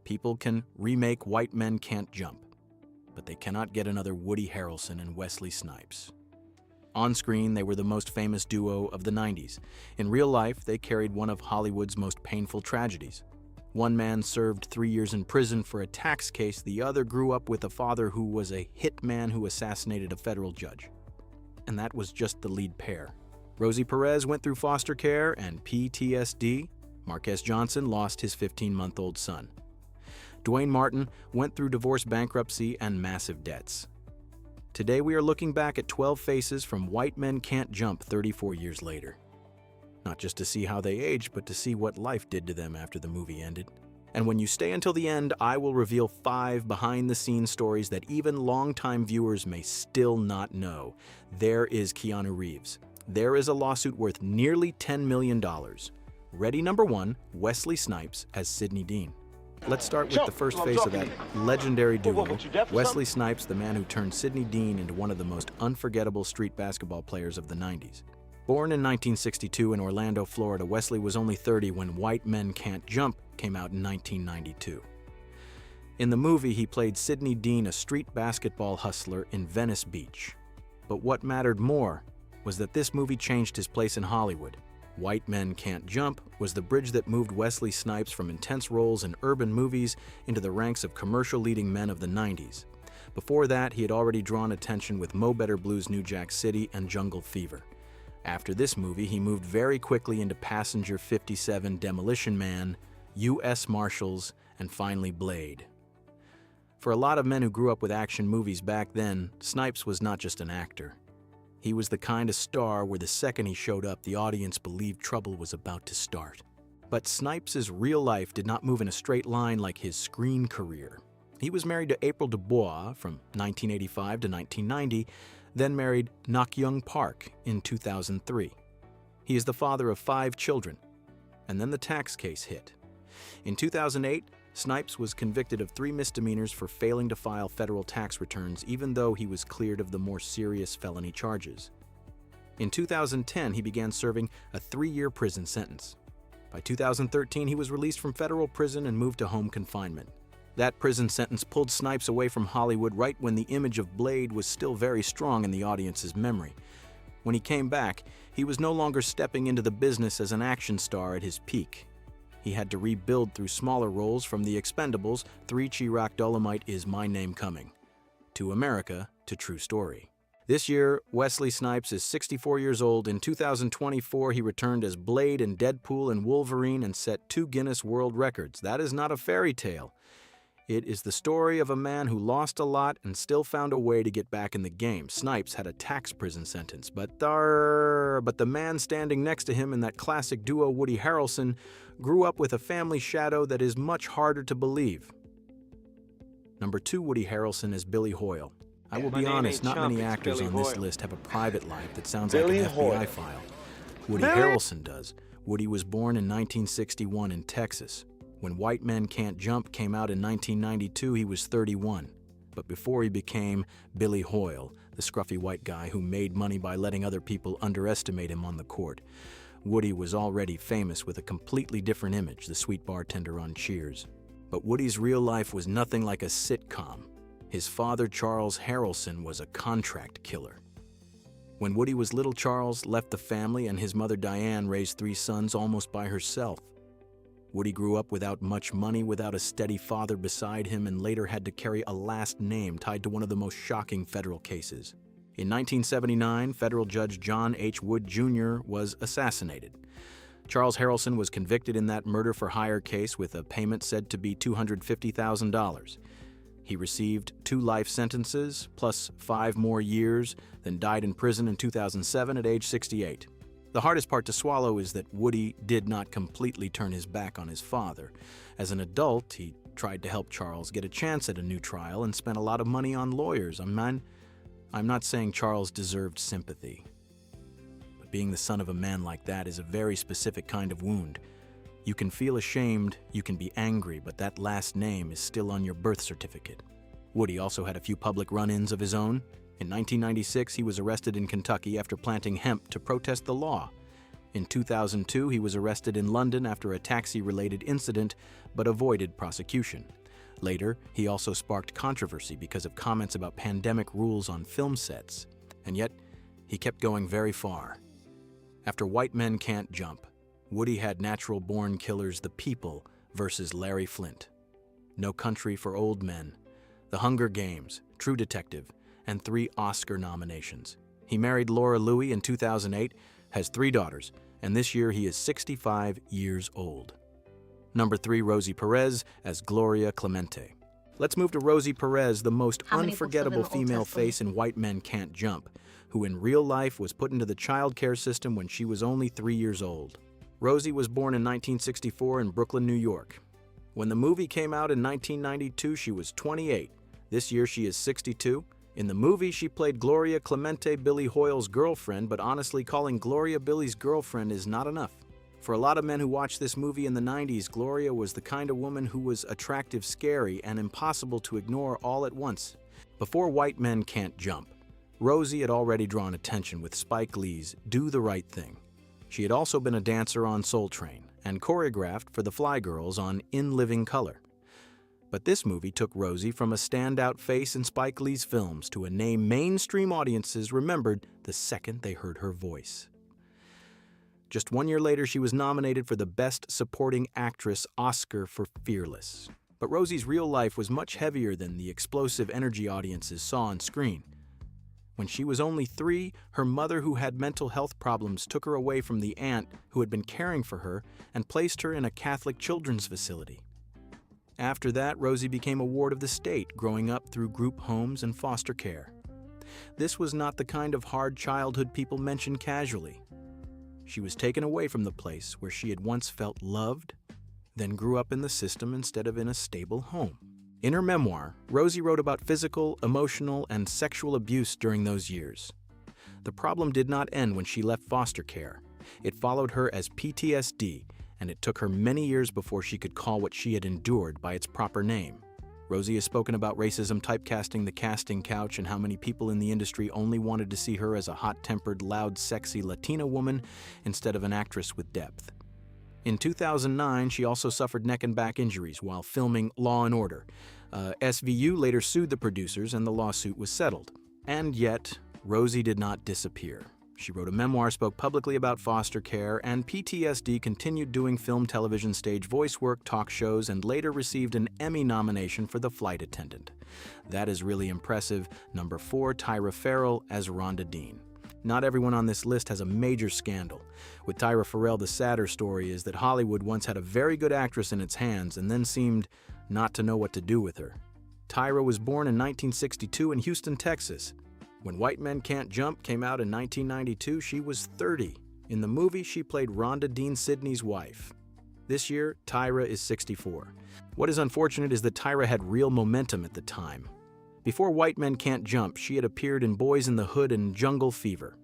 People can remake White Men Can't Jump, but they cannot get another Woody Harrelson and Wesley Snipes. On screen, they were the most famous duo of the 90s. In real life, they carried one of Hollywood's most painful tragedies. One man served 3 years in prison for a tax case. The other grew up with a father who was a hitman who assassinated a federal judge. And that was just the lead pair. Rosie Perez went through foster care and PTSD. Marquez Johnson lost his 15-month-old son. Dwayne Martin went through divorce, bankruptcy, and massive debts. Today we are looking back at 12 faces from White Men Can't Jump 34 years later. Not just to see how they aged, but to see what life did to them after the movie ended. And when you stay until the end, I will reveal 5 behind-the-scenes stories that even longtime viewers may still not know. There is Keanu Reeves. There is a lawsuit worth nearly $10 million. Ready number 1, Wesley Snipes as Sidney Dean. Let's start with the first face of that legendary duo, Wesley Snipes, the man who turned Sidney Dean into one of the most unforgettable street basketball players of the 90s. Born in 1962 in Orlando, Florida, Wesley was only 30 when White Men Can't Jump came out in 1992. In the movie, he played Sidney Dean, a street basketball hustler in Venice Beach. But what mattered more was that this movie changed his place in Hollywood. White Men Can't Jump was the bridge that moved Wesley Snipes from intense roles in urban movies into the ranks of commercial leading men of the 90s. Before that, he had already drawn attention with Mo Better Blues' New Jack City and Jungle Fever. After this movie, he moved very quickly into Passenger 57, Demolition Man, U.S. Marshals, and finally Blade. For a lot of men who grew up with action movies back then, Snipes was not just an actor. He was the kind of star where the second he showed up, the audience believed trouble was about to start. But Snipes' real life did not move in a straight line like his screen career. He was married to April Dubois from 1985 to 1990, then married Nak Young Park in 2003. He is the father of 5 children. And then the tax case hit. In 2008, Snipes was convicted of 3 misdemeanors for failing to file federal tax returns, even though he was cleared of the more serious felony charges. In 2010, he began serving a 3-year prison sentence. By 2013, he was released from federal prison and moved to home confinement. That prison sentence pulled Snipes away from Hollywood right when the image of Blade was still very strong in the audience's memory. When he came back, he was no longer stepping into the business as an action star at his peak. He had to rebuild through smaller roles from The Expendables, 3 Chirac Dolomite Is My Name Coming, to America, to True Story. This year, Wesley Snipes is 64 years old. In 2024, he returned as Blade in Deadpool and Wolverine and set 2 Guinness World Records. That is not a fairy tale. It is the story of a man who lost a lot and still found a way to get back in the game. Snipes had a tax prison sentence, but the man standing next to him in that classic duo Woody Harrelson grew up with a family shadow that is much harder to believe. Number 2, Woody Harrelson as Billy Hoyle. I will be honest, not many actors on this list have a private life that sounds like an FBI file. Woody Harrelson does. Woody was born in 1961 in Texas. When White Men Can't Jump came out in 1992, he was 31. But before he became Billy Hoyle, the scruffy white guy who made money by letting other people underestimate him on the court, Woody was already famous with a completely different image, the sweet bartender on Cheers. But Woody's real life was nothing like a sitcom. His father, Charles Harrelson, was a contract killer. When Woody was little, Charles left the family and his mother, Diane, raised 3 sons almost by herself. Woody grew up without much money, without a steady father beside him, and later had to carry a last name tied to one of the most shocking federal cases. In 1979, federal judge John H. Wood Jr. was assassinated. Charles Harrelson was convicted in that murder-for-hire case with a payment said to be $250,000. He received 2 life sentences, plus 5 more years, then died in prison in 2007 at age 68. The hardest part to swallow is that Woody did not completely turn his back on his father. As an adult, he tried to help Charles get a chance at a new trial and spent a lot of money on lawyers. I'm not saying Charles deserved sympathy. But being the son of a man like that is a very specific kind of wound. You can feel ashamed, you can be angry, but that last name is still on your birth certificate. Woody also had a few public run-ins of his own. In 1996, he was arrested in Kentucky after planting hemp to protest the law. In 2002, he was arrested in London after a taxi-related incident, but avoided prosecution. Later, he also sparked controversy because of comments about pandemic rules on film sets. And yet, he kept going very far. After White Men Can't Jump, Woody had natural-born killers The People versus Larry Flynt, No Country for Old Men, The Hunger Games, True Detective, and 3 Oscar nominations. He married Laura Louie in 2008, has 3 daughters, and this year he is 65 years old. Number 3, Rosie Perez as Gloria Clemente. Let's move to Rosie Perez, the most unforgettable female face in White Men Can't Jump, who in real life was put into the child care system when she was only 3 years old. Rosie was born in 1964 in Brooklyn, New York. When the movie came out in 1992, she was 28. This year she is 62. In the movie, she played Gloria Clemente, Billy Hoyle's girlfriend, but honestly, calling Gloria Billy's girlfriend is not enough. For a lot of men who watched this movie in the 90s, Gloria was the kind of woman who was attractive, scary, and impossible to ignore all at once. Before White Men Can't Jump, Rosie had already drawn attention with Spike Lee's Do the Right Thing. She had also been a dancer on Soul Train and choreographed for the Fly Girls on In Living Color. But this movie took Rosie from a standout face in Spike Lee's films to a name mainstream audiences remembered the second they heard her voice. Just 1 year later, she was nominated for the Best Supporting Actress Oscar for Fearless. But Rosie's real life was much heavier than the explosive energy audiences saw on screen. When she was only 3, her mother, who had mental health problems, took her away from the aunt who had been caring for her and placed her in a Catholic children's facility. After that, Rosie became a ward of the state, growing up through group homes and foster care. This was not the kind of hard childhood people mention casually. She was taken away from the place where she had once felt loved, then grew up in the system instead of in a stable home. In her memoir, Rosie wrote about physical, emotional, and sexual abuse during those years. The problem did not end when she left foster care. It followed her as PTSD, and it took her many years before she could call what she had endured by its proper name. Rosie has spoken about racism typecasting the casting couch and how many people in the industry only wanted to see her as a hot-tempered, loud, sexy Latina woman instead of an actress with depth. In 2009, she also suffered neck and back injuries while filming Law & Order. SVU later sued the producers and the lawsuit was settled. And yet, Rosie did not disappear. She wrote a memoir, spoke publicly about foster care, and PTSD, continued doing film, television, stage voice work, talk shows, and later received an Emmy nomination for The Flight Attendant. That is really impressive. Number 4, Tyra Farrell as Rhonda Dean. Not everyone on this list has a major scandal. With Tyra Farrell, the sadder story is that Hollywood once had a very good actress in its hands and then seemed not to know what to do with her. Tyra was born in 1962 in Houston, Texas. When White Men Can't Jump came out in 1992, she was 30. In the movie, she played Rhonda Dean Sidney's wife. This year, Tyra is 64. What is unfortunate is that Tyra had real momentum at the time. Before White Men Can't Jump, she had appeared in Boys in the Hood and Jungle Fever.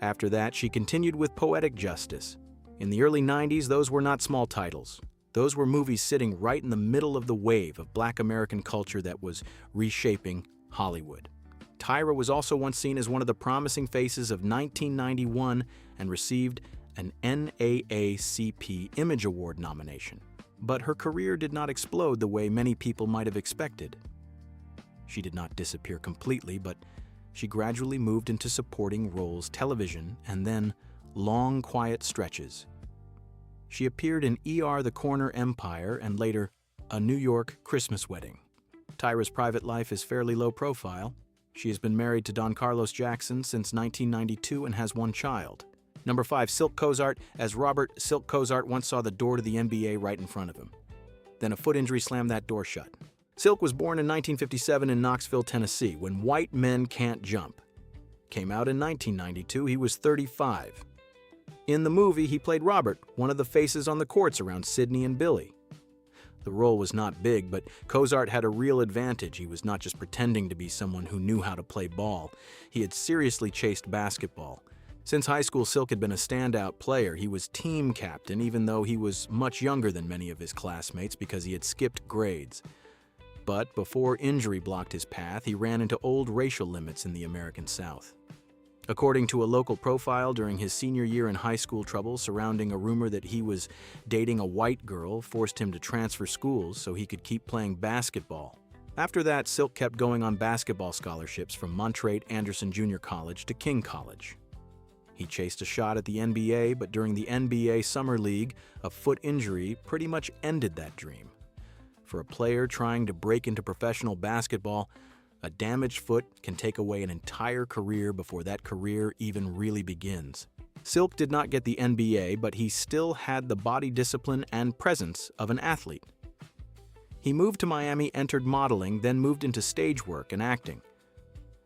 After that, she continued with Poetic Justice. In the early 90s, those were not small titles. Those were movies sitting right in the middle of the wave of Black American culture that was reshaping Hollywood. Tyra was also once seen as one of the promising faces of 1991 and received an NAACP Image Award nomination. But her career did not explode the way many people might have expected. She did not disappear completely, but she gradually moved into supporting roles, television, and then long, quiet stretches. She appeared in ER The Corner Empire and later A New York Christmas Wedding. Tyra's private life is fairly low profile. She has been married to Don Carlos Jackson since 1992 and has 1 child. Number 5, Silk Cozart as Robert. Silk Cozart once saw the door to the NBA right in front of him. Then a foot injury slammed that door shut. Silk was born in 1957 in Knoxville, Tennessee, when White Men Can't Jump came out in 1992. He was 35. In the movie, he played Robert, one of the faces on the courts around Sidney and Billy. The role was not big, but Cozart had a real advantage. He was not just pretending to be someone who knew how to play ball. He had seriously chased basketball. Since high school, Silk had been a standout player. He was team captain, even though he was much younger than many of his classmates because he had skipped grades. But before injury blocked his path, he ran into old racial limits in the American South. According to a local profile, during his senior year in high school, trouble surrounding a rumor that he was dating a white girl forced him to transfer schools so he could keep playing basketball. After that, Silk kept going on basketball scholarships from Montreat Anderson Junior College to King College. He chased a shot at the NBA, but during the NBA Summer League, a foot injury pretty much ended that dream. For a player trying to break into professional basketball, a damaged foot can take away an entire career before that career even really begins. Silk did not get the NBA, but he still had the body discipline and presence of an athlete. He moved to Miami, entered modeling, then moved into stage work and acting.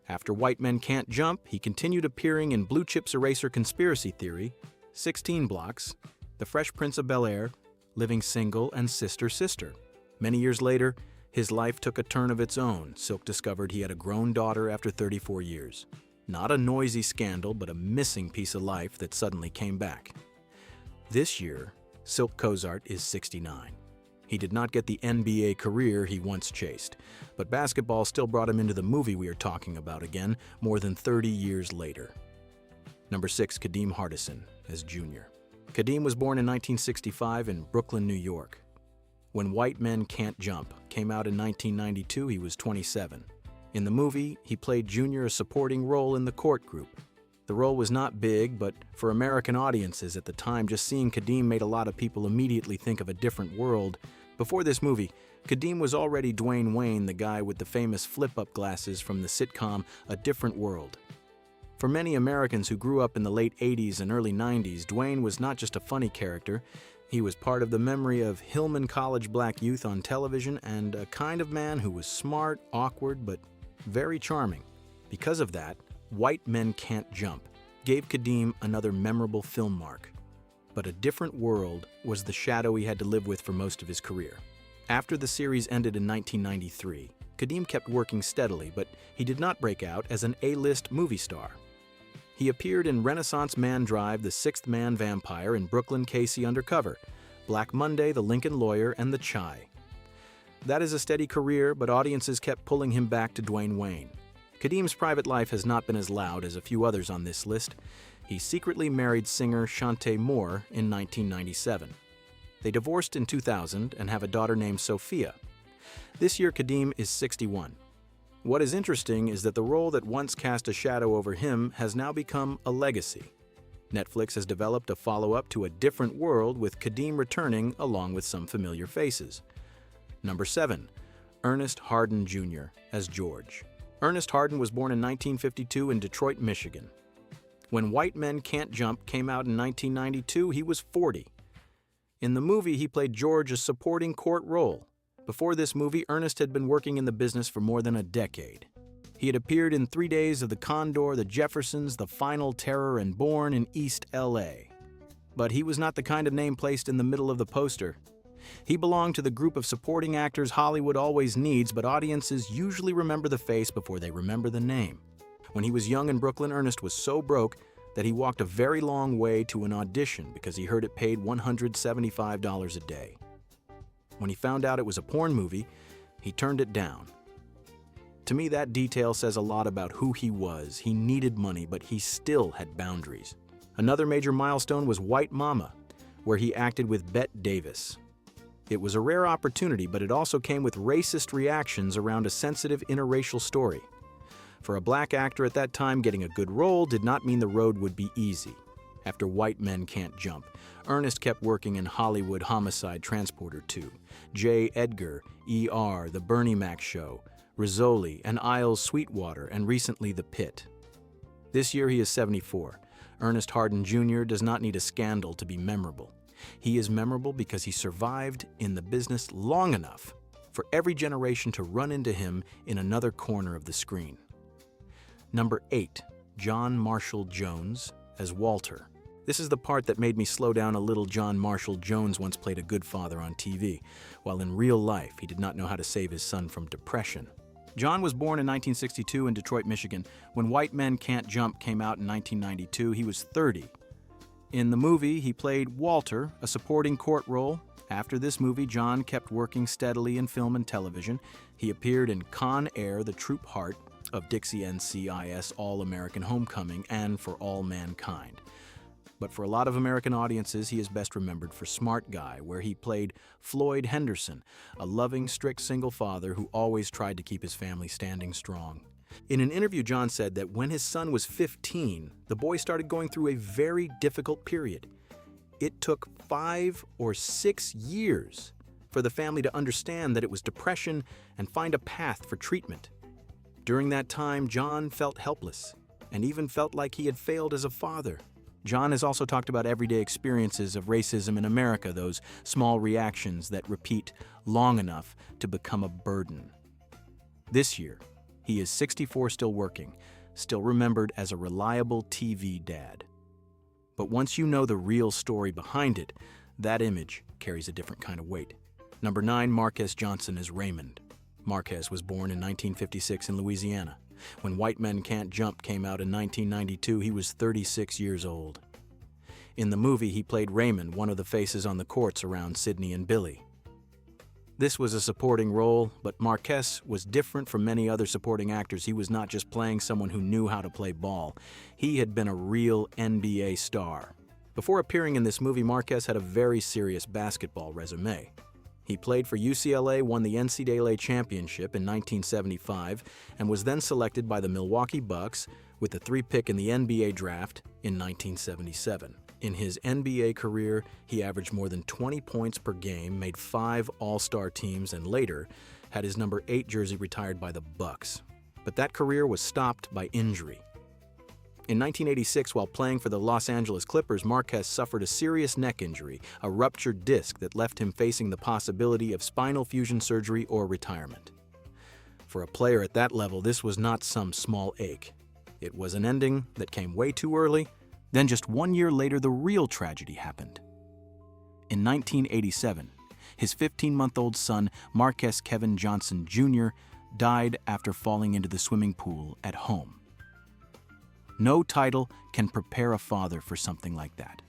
After White Men Can't Jump, he continued appearing in Blue Chips Eraser Conspiracy Theory, 16 Blocks, The Fresh Prince of Bel-Air, Living Single, and Sister Sister. Many years later, his life took a turn of its own. Silk discovered he had a grown daughter after 34 years. Not a noisy scandal, but a missing piece of life that suddenly came back. This year, Silk Cozart is 69. He did not get the NBA career he once chased, but basketball still brought him into the movie we are talking about again more than 30 years later. Number 6, Kadeem Hardison as Junior. Kadeem was born in 1965 in Brooklyn, New York. When White Men Can't Jump came out in 1992, he was 27. In the movie, he played Junior a supporting role in the court group. The role was not big, but for American audiences at the time, just seeing Kadeem made a lot of people immediately think of a different world. Before this movie, Kadeem was already Dwayne Wayne, the guy with the famous flip-up glasses from the sitcom A Different World. For many Americans who grew up in the late 80s and early 90s, Dwayne was not just a funny character. He was part of the memory of Hillman College black youth on television and a kind of man who was smart, awkward, but very charming. Because of that, White Men Can't Jump gave Kadeem another memorable film mark. But A Different World was the shadow he had to live with for most of his career. After the series ended in 1993, Kadeem kept working steadily, but he did not break out as an A-list movie star. He appeared in Renaissance Man Drive, The Sixth Man Vampire, and Brooklyn Casey Undercover, Black Monday, The Lincoln Lawyer, and The Chi. That is a steady career, but audiences kept pulling him back to Dwayne Wayne. Kadeem's private life has not been as loud as a few others on this list. He secretly married singer Shantae Moore in 1997. They divorced in 2000 and have a daughter named Sophia. This year, Kadeem is 61. What is interesting is that the role that once cast a shadow over him has now become a legacy. Netflix has developed a follow-up to A Different World with Kadeem returning along with some familiar faces. Number 7, Ernest Harden Jr. as George. Ernest Harden was born in 1952 in Detroit, Michigan. When White Men Can't Jump came out in 1992, he was 40. In the movie, he played George a supporting court role. Before this movie, Ernest had been working in the business for more than a decade. He had appeared in 3 Days of the Condor, The Jeffersons, The Final Terror, and Born in East L.A. But he was not the kind of name placed in the middle of the poster. He belonged to the group of supporting actors Hollywood always needs, but audiences usually remember the face before they remember the name. When he was young in Brooklyn, Ernest was so broke that he walked a very long way to an audition because he heard it paid $175 a day. When he found out it was a porn movie, he turned it down. To me, that detail says a lot about who he was. He needed money, but he still had boundaries. Another major milestone was White Mama, where he acted with Bette Davis. It was a rare opportunity, but it also came with racist reactions around a sensitive interracial story. For a black actor at that time, getting a good role did not mean the road would be easy. After White Men Can't Jump, Ernest kept working in Hollywood Homicide Transporter 2, J. Edgar, ER, The Bernie Mac Show, Rizzoli, and Isles Sweetwater, and recently The Pit. This year he is 74. Ernest Harden Jr. does not need a scandal to be memorable. He is memorable because he survived in the business long enough for every generation to run into him in another corner of the screen. Number 8, John Marshall Jones as Walter. This is the part that made me slow down a little. John Marshall Jones once played a good father on TV, while in real life he did not know how to save his son from depression. John was born in 1962 in Detroit, Michigan. When White Men Can't Jump came out in 1992, he was 30. In the movie, he played Walter, a supporting court role. After this movie, John kept working steadily in film and television. He appeared in Con Air, The Troop Heart, of Dixie NCIS All-American Homecoming and For All Mankind. But for a lot of American audiences, he is best remembered for Smart Guy, where he played Floyd Henderson, a loving, strict single father who always tried to keep his family standing strong. In an interview, John said that when his son was 15, the boy started going through a very difficult period. It took 5 or 6 years for the family to understand that it was depression and find a path for treatment. During that time, John felt helpless and even felt like he had failed as a father. John has also talked about everyday experiences of racism in America, those small reactions that repeat long enough to become a burden. This year, he is 64, still working, still remembered as a reliable TV dad. But once you know the real story behind it, that image carries a different kind of weight. Number 9, Marquez Johnson as Raymond. Marquez was born in 1956 in Louisiana. When White Men Can't Jump came out in 1992, he was 36 years old. In the movie, he played Raymond, one of the faces on the courts around Sidney and Billy. This was a supporting role, but Marquez was different from many other supporting actors. He was not just playing someone who knew how to play ball. He had been a real NBA star. Before appearing in this movie, Marquez had a very serious basketball resume. He played for UCLA, won the NCAA championship in 1975, and was then selected by the Milwaukee Bucks with the 3rd pick in the NBA draft in 1977. In his NBA career, he averaged more than 20 points per game, made 5 All-Star teams, and later had his number 8 jersey retired by the Bucks. But that career was stopped by injury. In 1986, while playing for the Los Angeles Clippers, Marquez suffered a serious neck injury, a ruptured disc that left him facing the possibility of spinal fusion surgery or retirement. For a player at that level, this was not some small ache. It was an ending that came way too early. Then just 1 year later, the real tragedy happened. In 1987, his 15-month-old son, Marquez Kevin Johnson Jr., died after falling into the swimming pool at home. No title can prepare a father for something like that.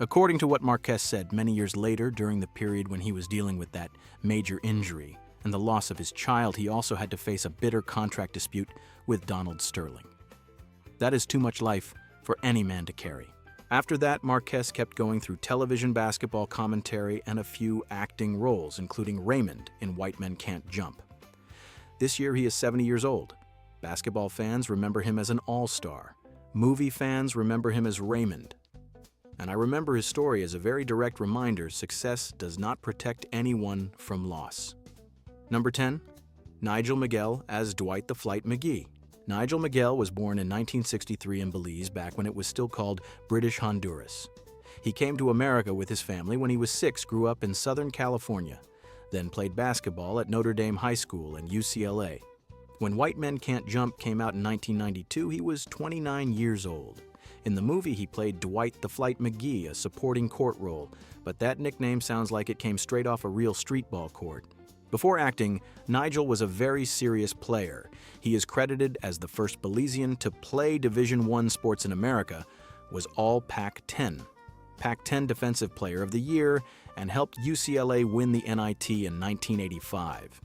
According to what Marquez said many years later, during the period when he was dealing with that major injury and the loss of his child, he also had to face a bitter contract dispute with Donald Sterling. That is too much life for any man to carry. After that, Marquez kept going through television basketball commentary and a few acting roles, including Raymond in White Men Can't Jump. This year, he is 70 years old. Basketball fans remember him as an all-star. Movie fans remember him as Raymond. And I remember his story as a very direct reminder: success does not protect anyone from loss. Number 10, Nigel Miguel as Dwight the Flight McGee. Nigel Miguel was born in 1963 in Belize, back when it was still called British Honduras. He came to America with his family when he was 6, grew up in Southern California, then played basketball at Notre Dame High School and UCLA. When White Men Can't Jump came out in 1992, he was 29 years old. In the movie, he played Dwight the Flight McGee, a supporting court role, but that nickname sounds like it came straight off a real streetball court. Before acting, Nigel was a very serious player. He is credited as the first Belizean to play Division I sports in America, was All Pac-10, Pac-10 Defensive Player of the Year, and helped UCLA win the NIT in 1985.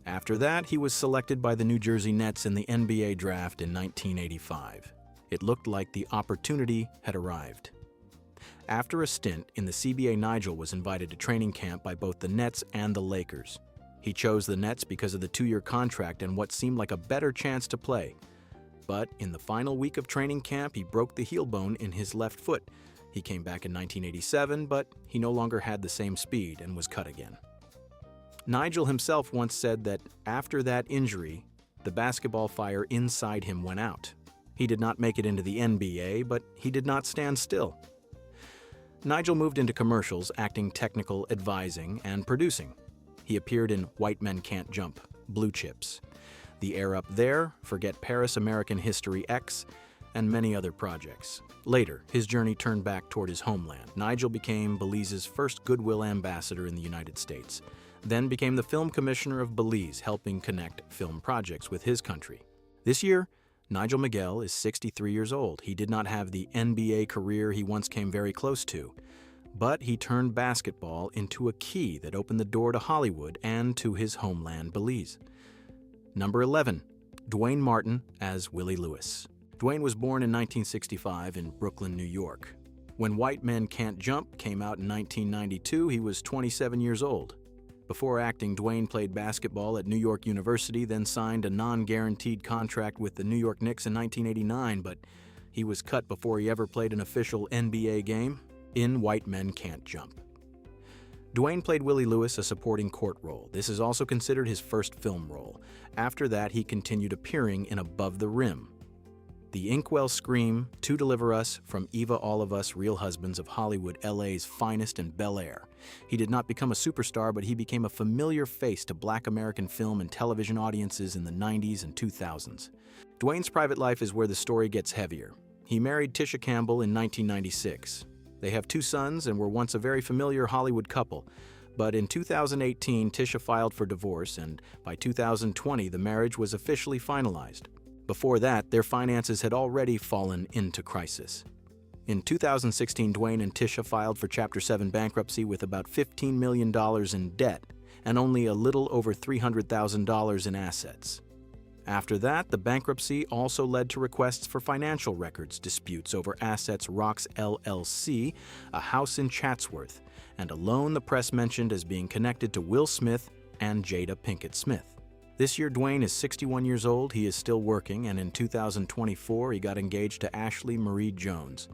After that, he was selected by the New Jersey Nets in the NBA draft in 1985. It looked like the opportunity had arrived. After a stint in the CBA, Nigel was invited to training camp by both the Nets and the Lakers. He chose the Nets because of the 2-year contract and what seemed like a better chance to play. But in the final week of training camp, he broke the heel bone in his left foot. He came back in 1987, but he no longer had the same speed and was cut again. Nigel himself once said that after that injury, the basketball fire inside him went out. He did not make it into the NBA, but he did not stand still. Nigel moved into commercials, acting, technical advising, and producing. He appeared in White Men Can't Jump, Blue Chips, The Air Up There, Forget Paris, American History X, and many other projects. Later, his journey turned back toward his homeland. Nigel became Belize's first Goodwill ambassador in the United States, then became the film commissioner of Belize, helping connect film projects with his country. This year, Nigel Miguel is 63 years old. He did not have the NBA career he once came very close to, but he turned basketball into a key that opened the door to Hollywood and to his homeland, Belize. Number 11, Dwayne Martin as Willie Lewis. Dwayne was born in 1965 in Brooklyn, New York. When White Men Can't Jump came out in 1992, he was 27 years old. Before acting, Dwayne played basketball at New York University, then signed a non-guaranteed contract with the New York Knicks in 1989, but he was cut before he ever played an official NBA game in White Men Can't Jump. Dwayne played Willie Lewis, a supporting court role. This is also considered his first film role. After that, he continued appearing in Above the Rim, The Inkwell Scream, To Deliver Us, From Eva All of Us, Real Husbands of Hollywood, LA's Finest, and Bel Air. He did not become a superstar, but he became a familiar face to Black American film and television audiences in the 90s and 2000s. Dwayne's private life is where the story gets heavier. He married Tisha Campbell in 1996. They have 2 sons and were once a very familiar Hollywood couple. But in 2018, Tisha filed for divorce, and by 2020, the marriage was officially finalized. Before that, their finances had already fallen into crisis. In 2016, Dwayne and Tisha filed for Chapter 7 bankruptcy with about $15 million in debt and only a little over $300,000 in assets. After that, the bankruptcy also led to requests for financial records disputes over assets Rocks LLC, a house in Chatsworth, and a loan the press mentioned as being connected to Will Smith and Jada Pinkett Smith. This year, Dwayne is 61 years old, he is still working, and in 2024, he got engaged to Ashley Marie Jones.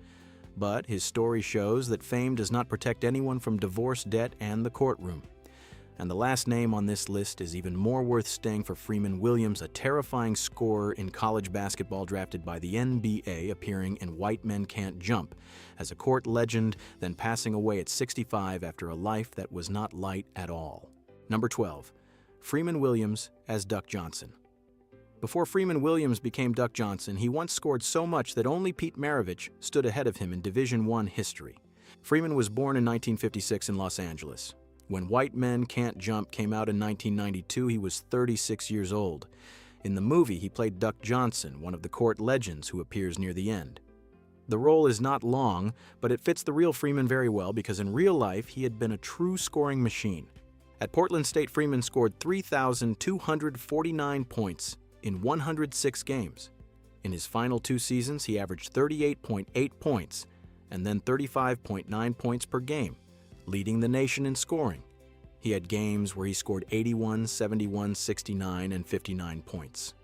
But his story shows that fame does not protect anyone from divorce, debt, and the courtroom. And the last name on this list is even more worth staying for Freeman Williams, a terrifying scorer in college basketball drafted by the NBA, appearing in White Men Can't Jump, as a court legend, then passing away at 65 after a life that was not light at all. Number 12. Freeman Williams as Duck Johnson. Before Freeman Williams became Duck Johnson, he once scored so much that only Pete Maravich stood ahead of him in Division I history. Freeman was born in 1956 in Los Angeles. When White Men Can't Jump came out in 1992, he was 36 years old. In the movie, he played Duck Johnson, one of the court legends who appears near the end. The role is not long, but it fits the real Freeman very well because in real life, he had been a true scoring machine. At Portland State, Freeman scored 3,249 points in 106 games. In his final 2 seasons, he averaged 38.8 points and then 35.9 points per game, leading the nation in scoring. He had games where he scored 81, 71, 69, and 59 points.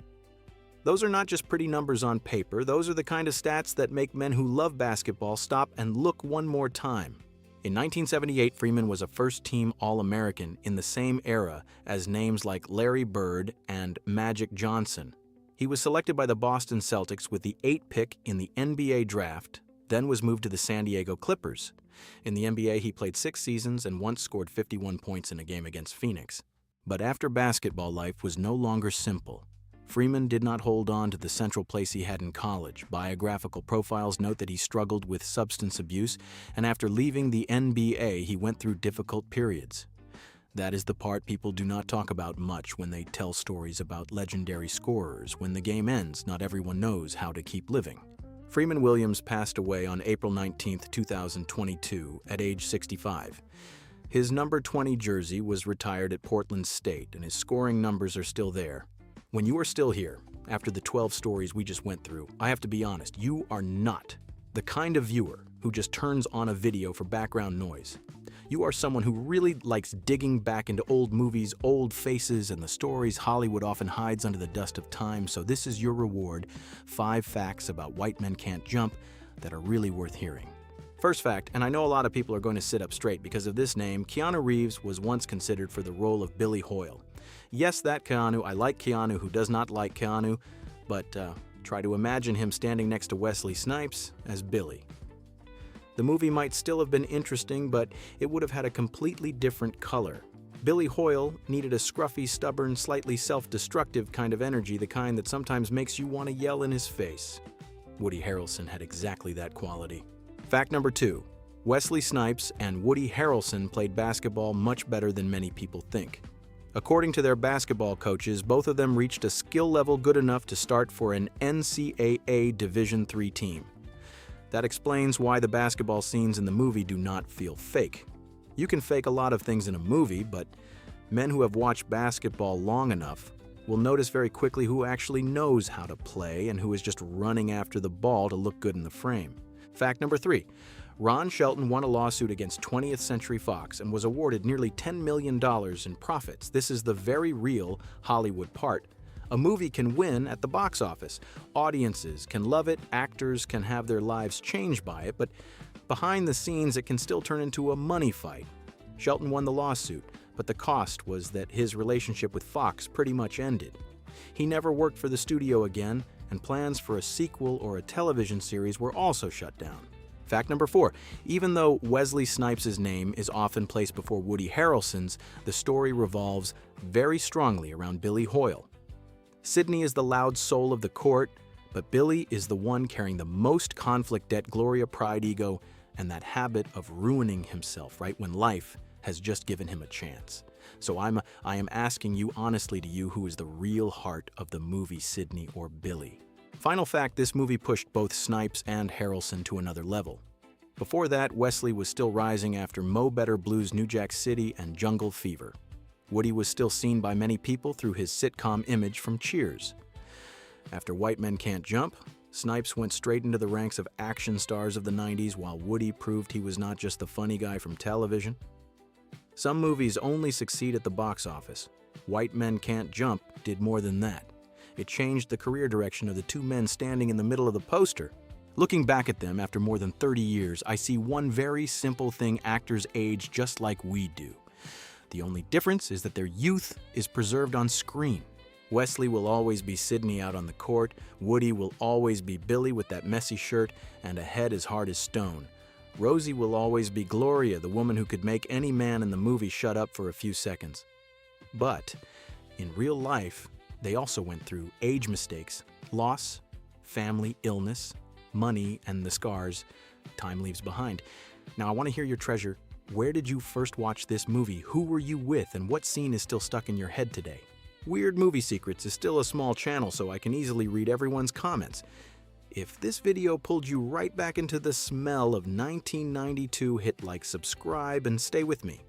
Those are not just pretty numbers on paper, those are the kind of stats that make men who love basketball stop and look one more time. In 1978, Freeman was a first-team All-American in the same era as names like Larry Bird and Magic Johnson. He was selected by the Boston Celtics with the 8th pick in the NBA draft, then was moved to the San Diego Clippers. In the NBA, he played 6 seasons and once scored 51 points in a game against Phoenix. But after basketball life was no longer simple, Freeman did not hold on to the central place he had in college. Biographical profiles note that he struggled with substance abuse, and after leaving the NBA, he went through difficult periods. That is the part people do not talk about much when they tell stories about legendary scorers. When the game ends, not everyone knows how to keep living. Freeman Williams passed away on April 19, 2022, at age 65. His number 20 jersey was retired at Portland State, and his scoring numbers are still there. When you are still here, after the 12 stories we just went through, I have to be honest, you are not the kind of viewer who just turns on a video for background noise. You are someone who really likes digging back into old movies, old faces, and the stories Hollywood often hides under the dust of time, so this is your reward: 5 facts about White Men Can't Jump that are really worth hearing. First fact, and I know a lot of people are going to sit up straight because of this name, Keanu Reeves was once considered for the role of Billy Hoyle. Yes, that Keanu. I like Keanu. Who does not like Keanu? But try to imagine him standing next to Wesley Snipes as Billy. The movie might still have been interesting, but it would have had a completely different color. Billy Hoyle needed a scruffy, stubborn, slightly self-destructive kind of energy, the kind that sometimes makes you want to yell in his face. Woody Harrelson had exactly that quality. Fact number 2. Wesley Snipes and Woody Harrelson played basketball much better than many people think. According to their basketball coaches, both of them reached a skill level good enough to start for an NCAA Division III team. That explains why the basketball scenes in the movie do not feel fake. You can fake a lot of things in a movie, but men who have watched basketball long enough we'll notice very quickly who actually knows how to play and who is just running after the ball to look good in the frame. Fact number 3. Ron Shelton won a lawsuit against 20th Century Fox and was awarded nearly $10 million in profits. This is the very real Hollywood part. A movie can win at the box office. Audiences can love it, actors can have their lives changed by it, but behind the scenes it can still turn into a money fight. Shelton won the lawsuit, but the cost was that his relationship with Fox pretty much ended. He never worked for the studio again, and plans for a sequel or a television series were also shut down. Fact number 4. Even though Wesley Snipes' name is often placed before Woody Harrelson's, the story revolves very strongly around Billy Hoyle. Sidney is the loud soul of the court, but Billy is the one carrying the most conflict, debt, Gloria, pride, ego, and that habit of ruining himself right when life has just given him a chance. So I am asking you honestly, to you, who is the real heart of the movie, Sidney or Billy? Final fact, this movie pushed both Snipes and Harrelson to another level. Before that, Wesley was still rising after Mo Better Blues, New Jack City, and Jungle Fever. Woody was still seen by many people through his sitcom image from Cheers. After White Men Can't Jump, Snipes went straight into the ranks of action stars of the 90s, while Woody proved he was not just the funny guy from television. Some movies only succeed at the box office. White Men Can't Jump did more than that. It changed the career direction of the two men standing in the middle of the poster. Looking back at them after more than 30 years, I see one very simple thing: actors age just like we do. The only difference is that their youth is preserved on screen. Wesley will always be Sidney out on the court. Woody will always be Billy with that messy shirt and a head as hard as stone. Rosie will always be Gloria, the woman who could make any man in the movie shut up for a few seconds. But in real life, they also went through age mistakes, loss, family, illness, money, and the scars time leaves behind. Now, I want to hear your treasure. Where did you first watch this movie? Who were you with? And what scene is still stuck in your head today? Weird Movie Secrets is still a small channel, so I can easily read everyone's comments. If this video pulled you right back into the smell of 1992, hit like, subscribe, and stay with me.